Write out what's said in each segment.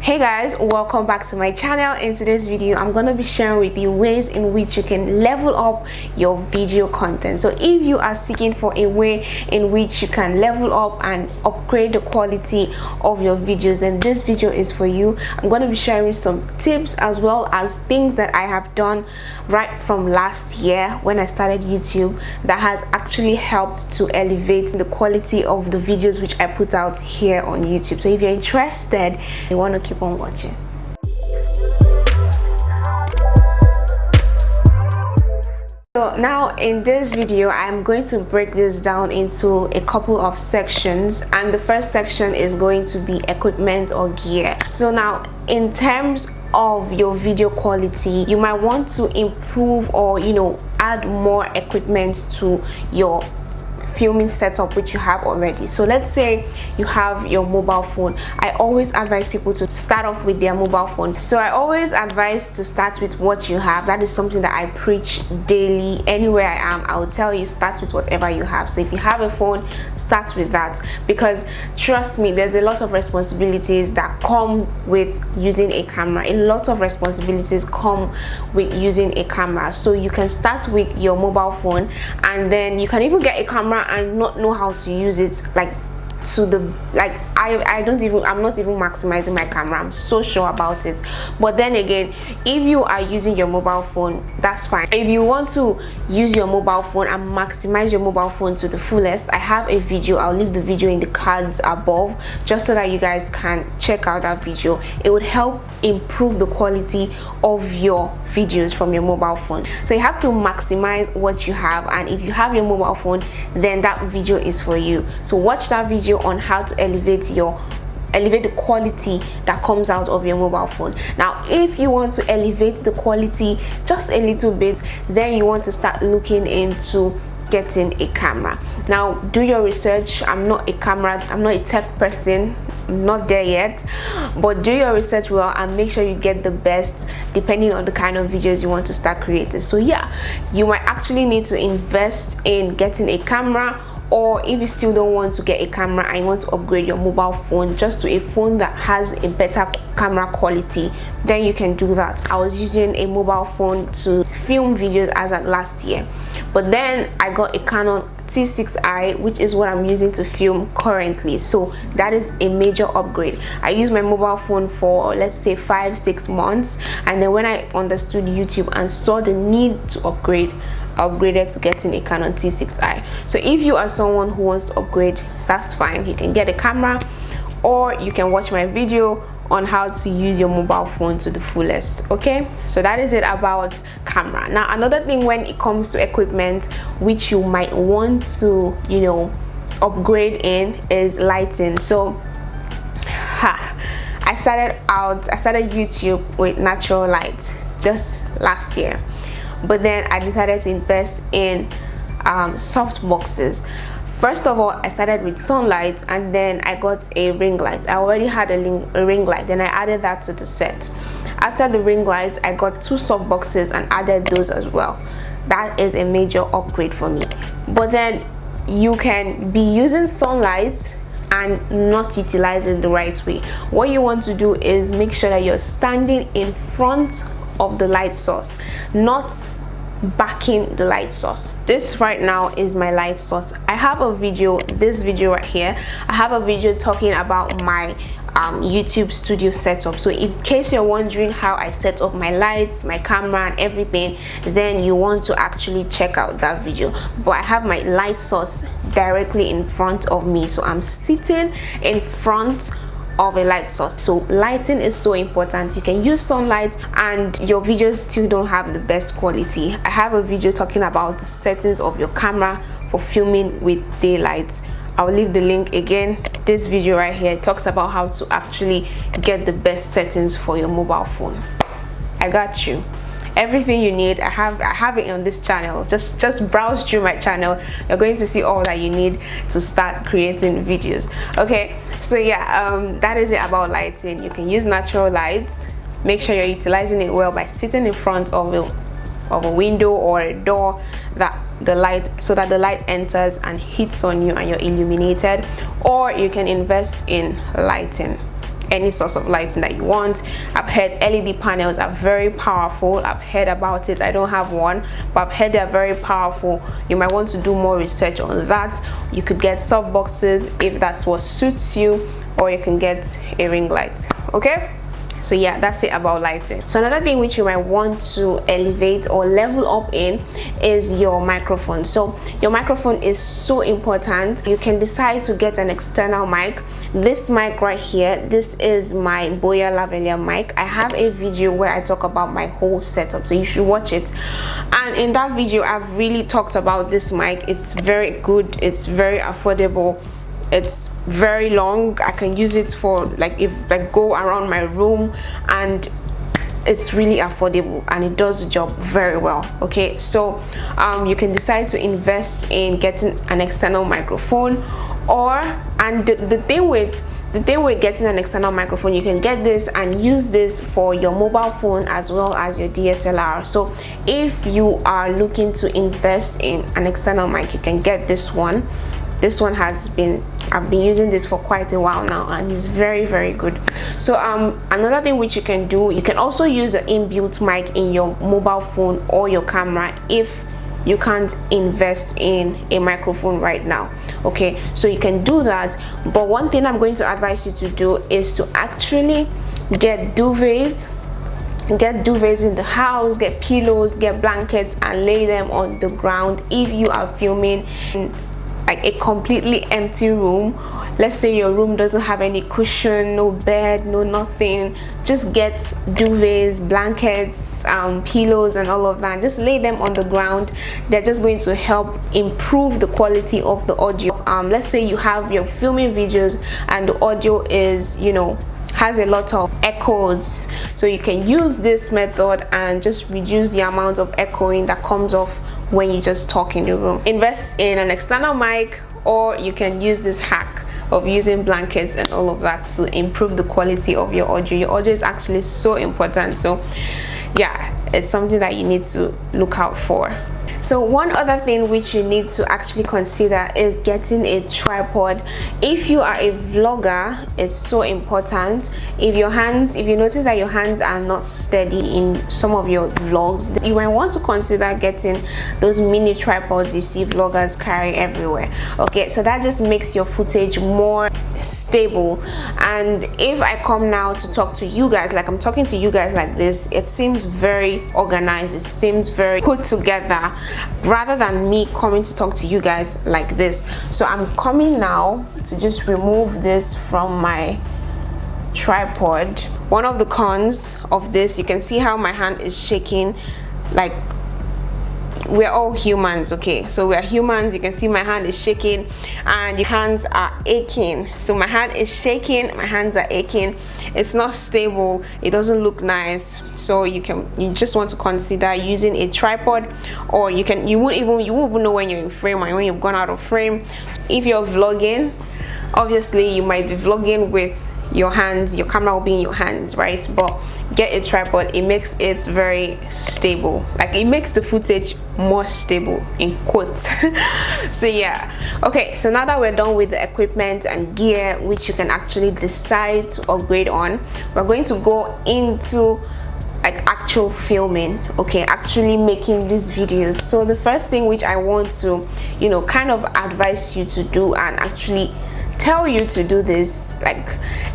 Hey guys, welcome back to my channel. In today's video I'm going to be sharing with you ways in which you can level up your video content. So if you are seeking for a way in which you can level up and upgrade the quality of your videos, then this video is for you. I'm going to be sharing some tips as well as things that I have done right from last year when I started YouTube that has actually helped to elevate the quality of the videos which I put out here on YouTube. So if you're interested, you want to keep on watching. So now in this video I'm going to break this down into a couple of sections, and the first section is going to be equipment or gear. So now in terms of your video quality, you might want to improve or add more equipment to your filming setup which you have already. So let's say you have your mobile phone. I always advise people to start off with their mobile phone. So I always advise to start with what you have. That is something that I preach daily. Anywhere I am, I will tell you, start with whatever you have. So if you have a phone, start with that, because trust me, there's a lot of responsibilities that come with using a camera. A lot of responsibilities come with using a camera. So you can start with your mobile phone, and then you can even get a camera and not know how to use it, I'm not even maximizing my camera. I'm so sure about it. But then again, if you are using your mobile phone, that's fine. If you want to use your mobile phone and maximize your mobile phone to the fullest, I have a video. I'll leave the video in the cards above just so that you guys can check out that video. It would help improve the quality of your videos from your mobile phone. So you have to maximize what you have, and if you have your mobile phone, then that video is for you. So watch that video on how to elevate the quality that comes out of your mobile phone. Now if you want to elevate the quality just a little bit, then you want to start looking into getting a camera. Now do your research. I'm not a tech person, I'm not there yet, but do your research well and make sure you get the best depending on the kind of videos you want to start creating. So yeah, you might actually need to invest in getting a camera, or if you still don't want to get a camera and you want to upgrade your mobile phone just to a phone that has a better camera quality, then you can do that. I was using a mobile phone to film videos as at last year, but then I got a Canon T6i, which is what I'm using to film currently. So that is a major upgrade. I used my mobile phone for, let's say, 5-6 months, and then when I understood YouTube and saw the need to upgrade, I upgraded to getting a Canon T6i. So if you are someone who wants to upgrade, that's fine. You can get a camera, or you can watch my video on how to use your mobile phone to the fullest. Okay, so that is it about camera. Now another thing when it comes to equipment which you might want to upgrade in is lighting. So I started YouTube with natural light just last year, but then I decided to invest in soft boxes. First of all, I started with sunlight, and then I got a ring light. I already had a ring light, then I added that to the set. After the ring lights, I got 2 soft boxes and added those as well. That is a major upgrade for me. But then you can be using sunlight and not utilizing the right way. What you want to do is make sure that you're standing in front of the light source, not backing the light source. This right now is my light source. I have a video, this video right here, I have a video talking about my YouTube studio setup. So in case you're wondering how I set up my lights, my camera and everything, then you want to actually check out that video. But I have my light source directly in front of me, so I'm sitting in front of a light source. So lighting is so important. You can use sunlight and your videos still don't have the best quality. I have a video talking about the settings of your camera for filming with daylight. I'll leave the link again. This video right here talks about how to actually get the best settings for your mobile phone. I got you. Everything you need, I have it on this channel. Just browse through my channel. You're going to see all that you need to start creating videos. Okay, so yeah, that is it about lighting. You can use natural lights. Make sure you're utilizing it well by sitting in front of a window or a door that the light, so that the light enters and hits on you and you're illuminated. Or you can invest in lighting. any source of lighting that you want. I've heard LED panels are very powerful. I've heard about it. I don't have one, but I've heard they're very powerful. You might want to do more research on that. You could get soft boxes if that's what suits you, or you can get a ring light. Okay, so yeah, that's it about lighting. So another thing which you might want to elevate or level up in is your microphone. So your microphone is so important. You can decide to get an external mic. This mic right here, this is my Boya lavalier mic. I have a video where I talk about my whole setup, so you should watch it. And in that video, I've really talked about this mic. It's very good, it's very affordable, it's very long. I can use it for if I go around my room, and it's really affordable and it does the job very well. Okay, so you can decide to invest in getting an external microphone, and the thing with getting an external microphone, you can get this and use this for your mobile phone as well as your DSLR. So if you are looking to invest in an external mic, you can get this one. This one I've been using this for quite a while now, and it's very, very good. So another thing which you can do, you can also use the inbuilt mic in your mobile phone or your camera if you can't invest in a microphone right now. Okay, so you can do that, but one thing I'm going to advise you to do is to actually get duvets. Get duvets in the house, get pillows, get blankets, and lay them on the ground if you are filming in a completely empty room. Let's say your room doesn't have any cushion, no bed, no nothing. Just get duvets, blankets, pillows, and all of that. Just lay them on the ground. They're just going to help improve the quality of the audio. Let's say you have your filming videos and the audio is, has a lot of echoes, so you can use this method and just reduce the amount of echoing that comes off when you just talk in the room. Invest in an external mic, or you can use this hack of using blankets and all of that to improve the quality of your audio. Your audio is actually so important, so yeah, it's something that you need to look out for. So one other thing which you need to actually consider is getting a tripod. If you are a vlogger, it's so important. If you notice that your hands are not steady in some of your vlogs, you might want to consider getting those mini tripods you see vloggers carry everywhere. Okay, so that just makes your footage more stable. And if I come now to talk to you guys, like I'm talking to you guys like this, it seems very organized, it seems very put together, rather than me coming to talk to you guys like this. So I'm coming now to just remove this from my tripod. One of the cons of this, you can see how my hand is shaking. Like, we're all humans, okay? So we're humans. You can see my hand is shaking and your hands are aching. So my hand is shaking, my hands are aching. It's not stable, it doesn't look nice. So you just want to consider using a tripod, or you won't even know when you're in frame or when you've gone out of frame. If you're vlogging, obviously you might be vlogging with your hands, your camera will be in your hands, right? But get a tripod, it makes it very stable. Like, it makes the footage more stable, in quotes. So yeah, okay, so now that we're done with the equipment and gear which you can actually decide to upgrade on, we're going to go into actual filming, okay, actually making these videos. So the first thing which I want to kind of advise you to do, and actually tell you to do this,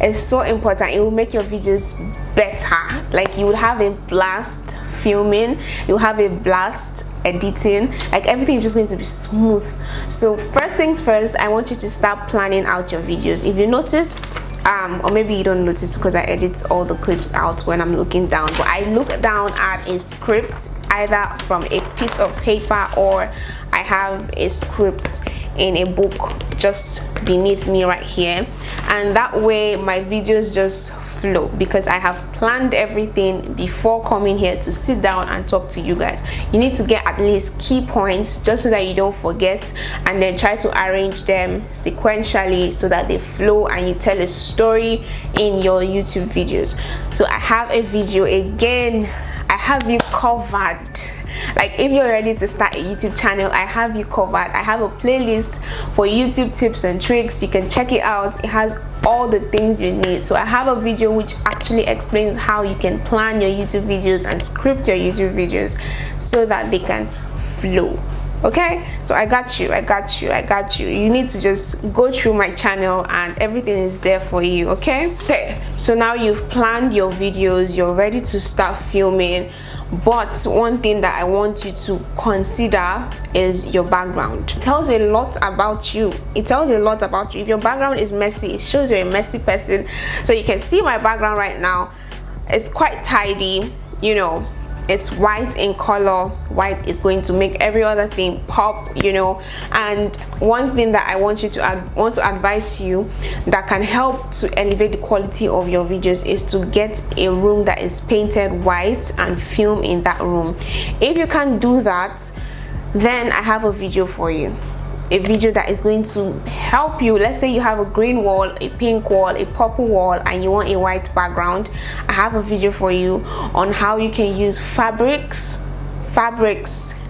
it's so important. It will make your videos better. Like, you will have a blast filming, you'll have a blast editing, everything is just going to be smooth. So first things first, I want you to start planning out your videos. If you notice, or maybe you don't notice because I edit all the clips out when I'm looking down, but I look down at a script either from a piece of paper, or I have a script in a book just beneath me right here, and that way my videos just flow because I have planned everything before coming here to sit down and talk to you guys. You need to get at least key points just so that you don't forget, and then try to arrange them sequentially so that they flow and you tell a story in your YouTube videos. So I have a video, again I have you covered. Like, if you're ready to start a YouTube channel, I have you covered. I have a playlist for YouTube tips and tricks. You can check it out. It has all the things you need. So I have a video which actually explains how you can plan your YouTube videos and script your YouTube videos so that they can flow. Okay, so I got you. You need to just go through my channel and everything is there for you. Okay, so now you've planned your videos, you're ready to start filming. But one thing that I want you to consider is your background. It tells a lot about you. If your background is messy, it shows you're a messy person. So you can see my background right now. It's quite tidy, you know. It's white in color. White is going to make every other thing pop, you know. And one thing that I want you to want to advise you that can help to elevate the quality of your videos is to get a room that is painted white and film in that room. If you can't do that, then I have a video for you. A video that is going to help you. Let's say you have a green wall, a pink wall, a purple wall, and you want a white background. I have a video for you on how you can use fabrics,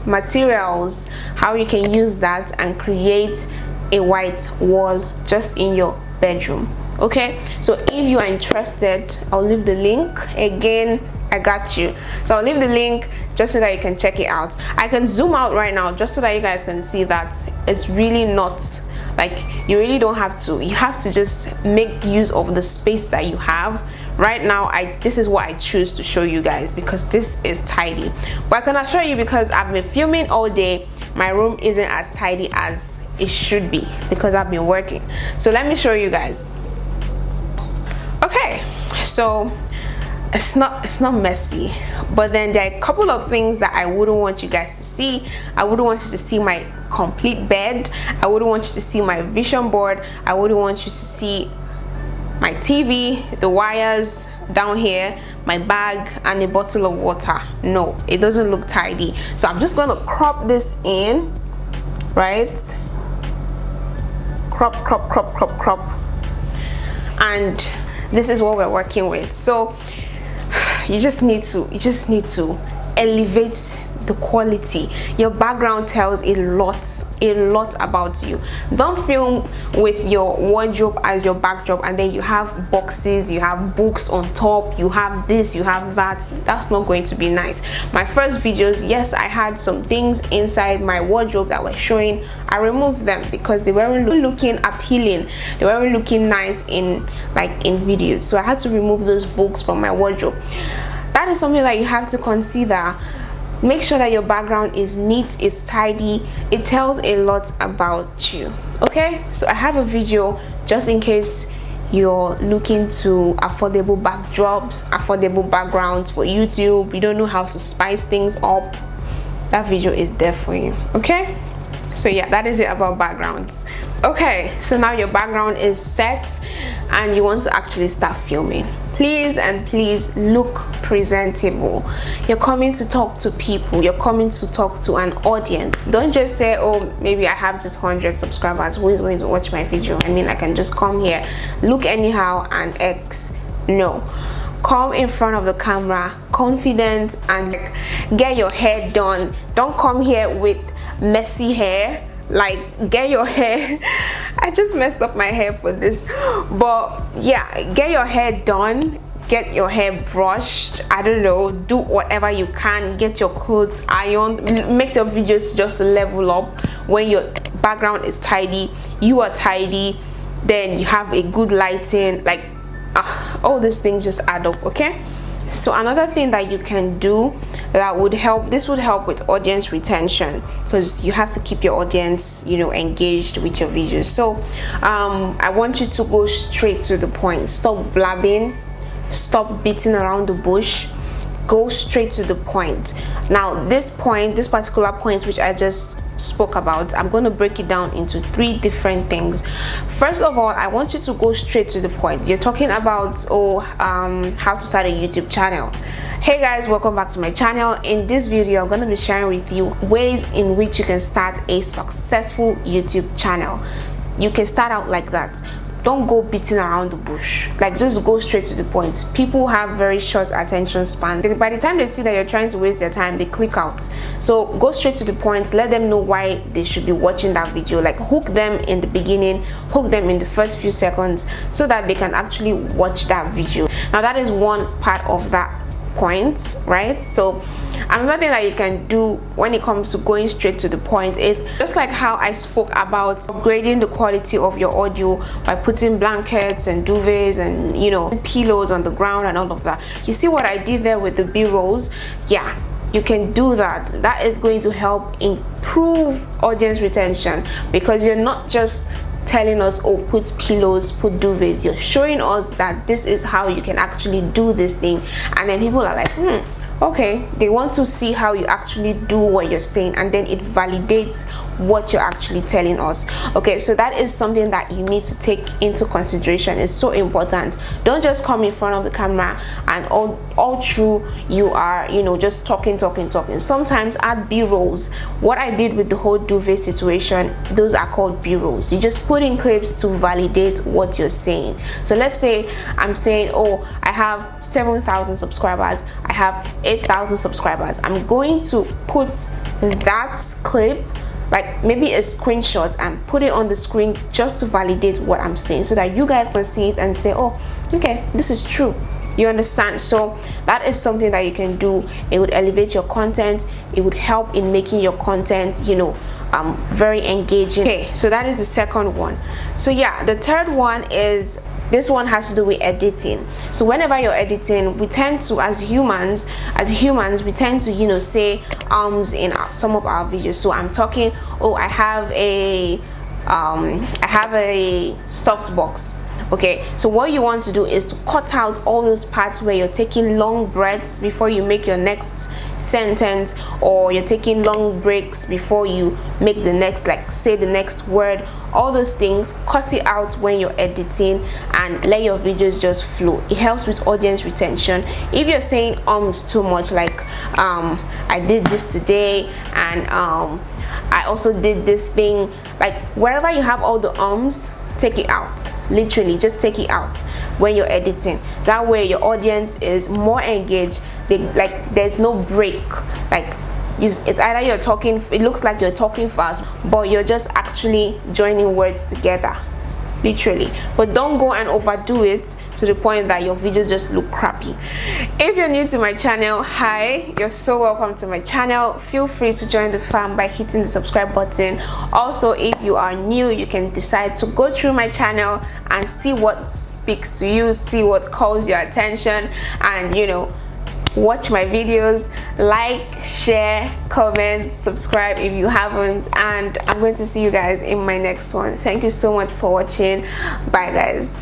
materials, how you can use that and create a white wall just in your bedroom. Okay, so if you are interested, I'll leave the link again. I got you. So I'll leave the link just so that you can check it out. I can zoom out right now just so that you guys can see that it's really not like, you really don't have to. You have to just make use of the space that you have right now. This is what I choose to show you guys because this is tidy. But I can assure you, because I've been filming all day, my room isn't as tidy as it should be because I've been working. So let me show you guys. Okay, so it's not messy, but then there are a couple of things that I wouldn't want you guys to see. I wouldn't want you to see my complete bed. I wouldn't want you to see my vision board. I wouldn't want you to see my TV, the wires down here, my bag, and a bottle of water. No, it doesn't look tidy. So I'm just going to crop this in, right? Crop, and this is what we're working with. So you just need to elevate the quality. Your background tells a lot about you. Don't film with your wardrobe as your backdrop and then you have boxes, you have books on top, you have this, you have that. That's not going to be nice. My first videos, yes, I had some things inside my wardrobe that were showing. I removed them because they weren't looking appealing, they weren't looking nice in videos. So I had to remove those books from my wardrobe. That is something that you have to consider. Make sure that your background is neat, is tidy. It tells a lot about you. Okay, so I have a video just in case you're looking to affordable backdrops, affordable backgrounds for YouTube. You don't know how to spice things up. That video is there for you. Okay, so yeah, that is it about backgrounds. Okay, so now your background is set and you want to actually start filming. Please and please look presentable. You're coming to talk to people, you're coming to talk to an audience. Don't just say, oh, maybe I have just 100 subscribers, who is going to watch my video? I mean, I can just come here, look anyhow and X. No, come in front of the camera confident and get your hair done. Don't come here with messy hair. Like, get your hair, I just messed up my hair for this, but yeah, get your hair done, get your hair brushed, I don't know, do whatever you can, get your clothes ironed. Makes your videos just level up. When your background is tidy, you are tidy, then you have a good lighting, like all these things just add up. Okay, so another thing that you can do that would help, this would help with audience retention, because you have to keep your audience, you know, engaged with your videos. So I want you to go straight to the point. Stop blabbing, stop beating around the bush, go straight to the point. Now this particular point which I just spoke about, I'm going to break it down into 3 different things. First of all, I want you to go straight to the point. You're talking about how to start a YouTube channel. Hey guys, welcome back to my channel. In this video, I'm going to be sharing with you ways in which you can start a successful YouTube channel. You can start out like that. don't go beating around the bush. Like, just go straight to the point. People have very short attention span. By the time they see that you're trying to waste their time, they click out. So go straight to the point. Let them know why they should be watching that video. Like, hook them in the beginning, hook them in the first few seconds, so that they can actually watch that video. Now that is one part of that point, right? So another thing that you can do when it comes to going straight to the point is just like how I spoke about upgrading the quality of your audio by putting blankets and duvets and, you know, pillows on the ground and all of that. You see what I did there with the B-rolls? Yeah, you can do that. That is going to help improve audience retention, because you're not just telling us, oh, put pillows, put duvets. You're showing us that this is how you can actually do this thing, and then people are like, okay, they want to see how you actually do what you're saying, and then it validates what you're actually telling us. Okay, so that is something that you need to take into consideration. It's so important. Don't just come in front of the camera and all through you are, you know, just talking. Sometimes add B-rolls. What I did with the whole duvet situation, those are called B-rolls. You just put in clips to validate what you're saying. So let's say I'm saying, oh, I have 7,000 subscribers, I have 8,000 subscribers. I'm going to put that clip, like maybe a screenshot, and put it on the screen just to validate what I'm saying, so that you guys can see it and say, oh, okay, this is true. You understand? So that is something that you can do. It would elevate your content. It would help in making your content, you know, very engaging. Okay, so that is the second one. So yeah, the third one is, this one has to do with editing. So whenever you're editing, we tend to, as humans, we tend to, you know, say in some of our videos. So I'm talking, oh, I have a softbox. Okay, so what you want to do is to cut out all those parts where you're taking long breaths before you make your next sentence, or you're taking long breaks before you make the next, like, say the next word. All those things, cut it out when you're editing and let your videos just flow. It helps with audience retention. If you're saying too much, like I did this today, and I also did this thing, like wherever you have all the take it out. Literally just take it out when you're editing. That way your audience is more engaged. There's no break. Like, it's either you're talking, it looks like you're talking fast, but you're just actually joining words together, literally. But don't go and overdo it to the point that your videos just look crappy. If you're new to my channel, hi, you're so welcome to my channel. Feel free to join the fam by hitting the subscribe button. Also, if you are new, you can decide to go through my channel and see what speaks to you, see what calls your attention, and, you know, watch my videos, like, share, comment, subscribe if you haven't, and I'm going to see you guys in my next one. Thank you so much for watching. Bye guys.